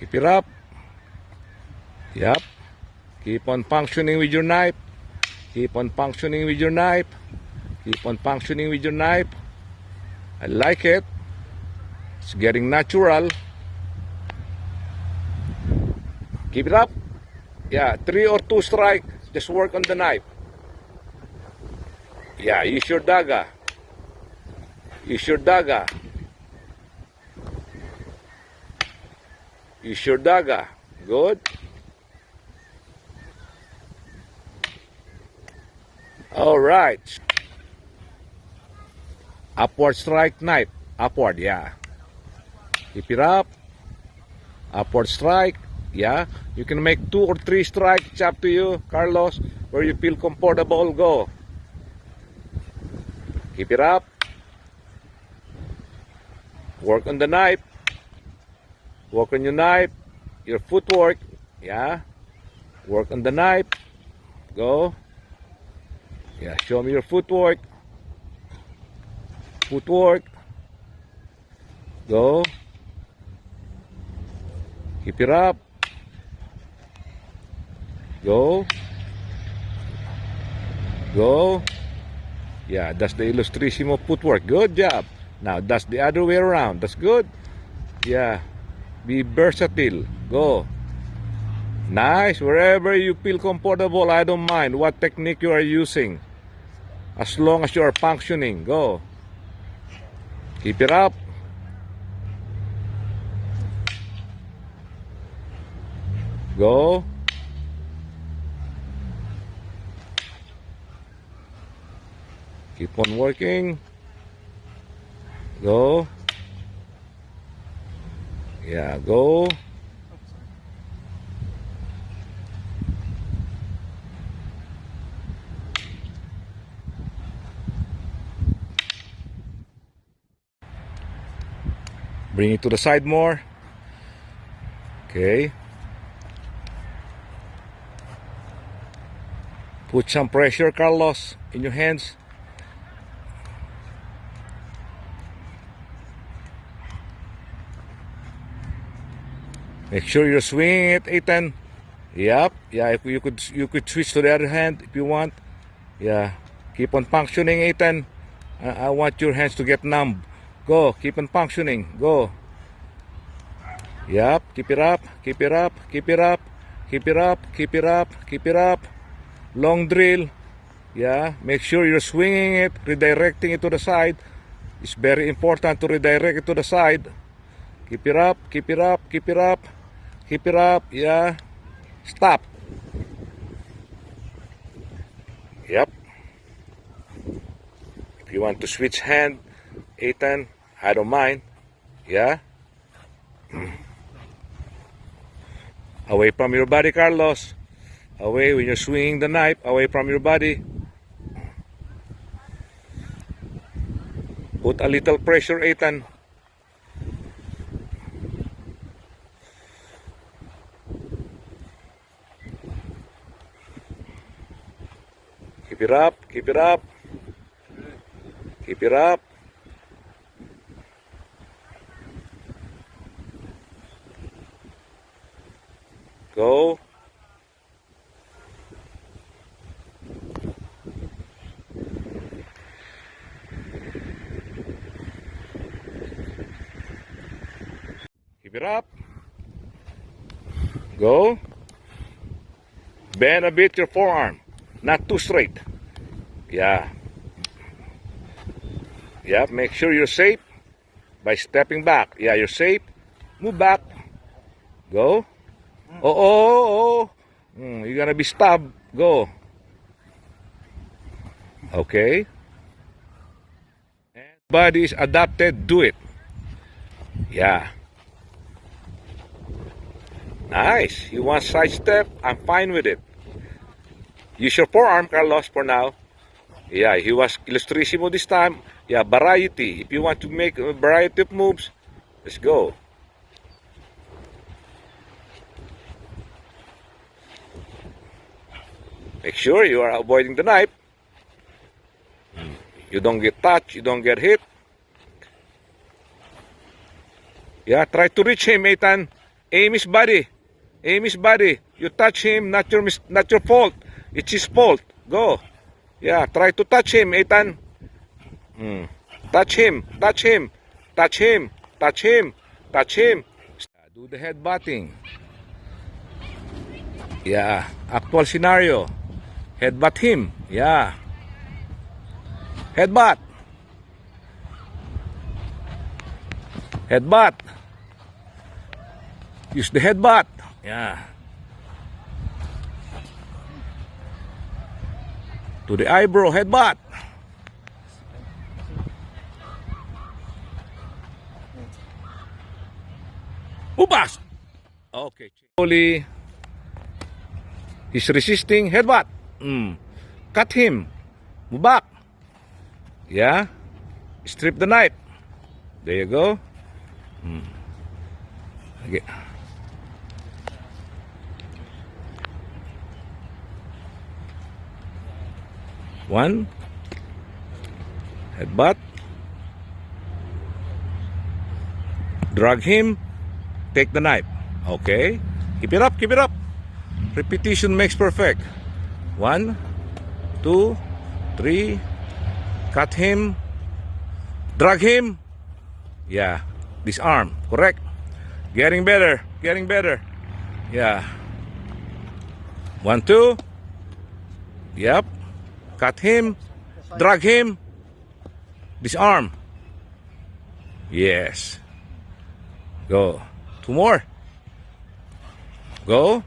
Keep it up. Yep. Keep on functioning with your knife. Keep on functioning with your knife. Keep on functioning with your knife. I like it. It's getting natural. Keep it up. Yeah, 3 or 2 strike. Just work on the knife. Yeah, use your dagger. Use your dagger. Use your dagger. Good. All right. Upward strike knife. Upward, yeah. Keep it up. Upward strike. Yeah. You can make 2 or 3 strikes. It's up to you, Carlos. Where you feel comfortable, go. Keep it up. Work on the knife. Work on your knife. Your footwork. Yeah. Work on the knife. Go. Yeah, show me your footwork. Footwork. Go. Keep it up. Go. Go. Yeah, that's the illustrissimo footwork. Good job. Now, that's the other way around. That's good. Yeah. Be versatile. Go. Nice. Wherever you feel comfortable, I don't mind what technique you are using. As long as you are functioning. Go. Keep it up. Go. Keep on working. Go. Yeah, go. Bring it to the side more. Okay. Put some pressure, Carlos, in your hands. Make sure you're swinging it, Ethan. Yep. Yeah, if you could switch to the other hand if you want. Yeah. Keep on functioning, Ethan. I want your hands to get numb. Go. Keep on functioning. Go. Yep. Keep it up. Keep it up. Keep it up. Keep it up. Keep it up. Keep it up. Long drill. Yeah. Make sure you're swinging it, redirecting it to the side. It's very important to redirect it to the side. Keep it up. Keep it up. Keep it up. Keep it up. Yeah. Stop. Yep. If you want to switch hand, Ethan, I don't mind. Yeah. Away from your body, Carlos. Away when you're swinging the knife. Away from your body. Put a little pressure, Ethan. Keep it up. Keep it up. Keep it up. Go. Keep it up. Go. Bend a bit your forearm. Not too straight. Yeah. Yeah, make sure you're safe by stepping back. Yeah, you're safe. Move back. Go. Oh. You're gonna be stabbed. Go. Okay. Body is adapted. Do it. Yeah. Nice. You want side step? I'm fine with it. Use your forearm, Carlos, for now. Yeah, he was illustrissimo this time. Yeah, variety. If you want to make a variety of moves, let's go. Make sure you are avoiding the knife. You don't get touched, you don't get hit. Yeah, try to reach him, Ethan. Aim his body. Aim his body. You touch him, not your fault. It's his fault. Go. Yeah, try to touch him, Ethan. Touch him, touch him, touch him, touch him, touch him. Do the headbutting. Yeah, actual scenario. Headbutt him. Yeah. Headbutt. Headbutt. Use the headbutt. Yeah. To the eyebrow, headbutt. Ubas. Okay. Slowly. He's resisting. Headbutt. Cut him. Move back. Yeah. Strip the knife. There you go. Okay. One. Headbutt. Drag him. Take the knife. Okay. Keep it up. Keep it up. Repetition makes perfect. 1, 2, 3. Cut him. Drag him. Yeah. Disarm. Correct. Getting better. Getting better. Yeah. 1, 2. Yep. Cut him. Drag him. Disarm. Yes. Go. 2 more. Go.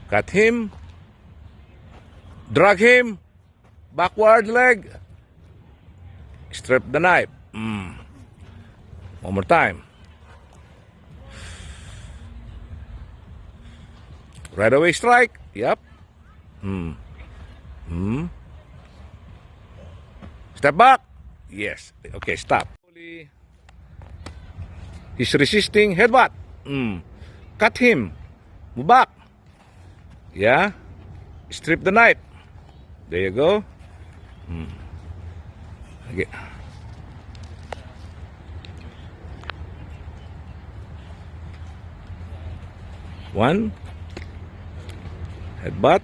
Cut him. Drag him. Backward leg. Strip the knife. One more time. Right away strike. Yep. Step back. Yes. Okay, stop. He's resisting. Headbutt. Cut him. Move back. Yeah. Strip the knife. There you go. Okay. One. Headbutt.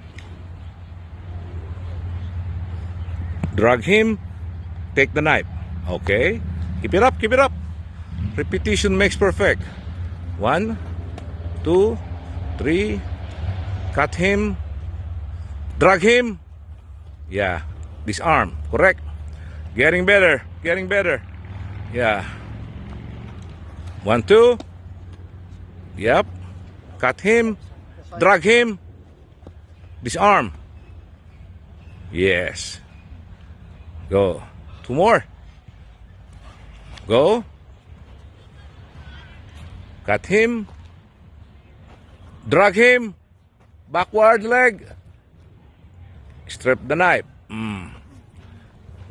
Drag him. Take the knife. Okay. Keep it up. Keep it up. Repetition makes perfect. 1, 2, 3. Cut him. Drag him. Yeah. Disarm. Correct. Getting better. Getting better. Yeah. 1, 2. Yep. Cut him. Drag him. Disarm. Yes. Go. 2 more. Go. Cut him. Drag him. Backward leg. Strip the knife.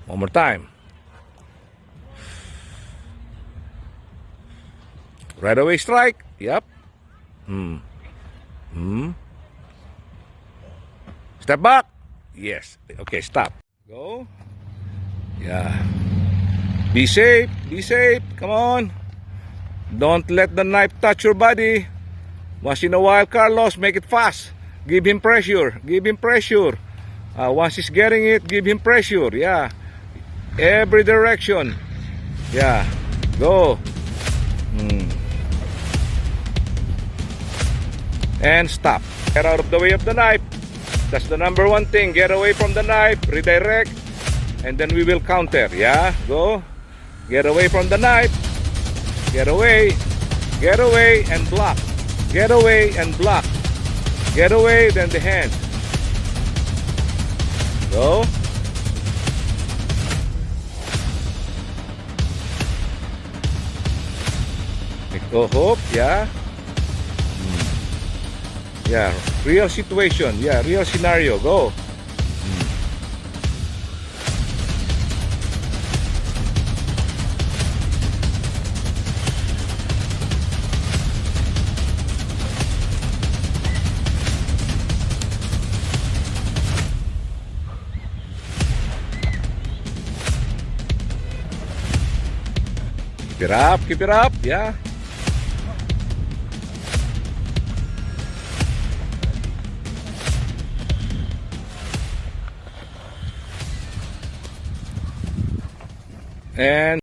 One more time. Right away strike. Yep. Step back. Yes. Okay, stop. Go. Yeah. Be safe. Be safe. Come on. Don't let the knife touch your body. Once in a while, Carlos, make it fast. Give him pressure. Give him pressure. Once he's getting it, give him pressure. Yeah. Every direction. Yeah. Go. And stop. Get out of the way of the knife. That's the number one thing. Get away from the knife. Redirect. And then we will counter. Yeah. Go. Get away from the knife. Get away. Get away and block. Get away and block. Get away, then the hand. Go. Go hook, yeah. Yeah, real situation. Yeah, real scenario. Go. Keep it up, yeah. And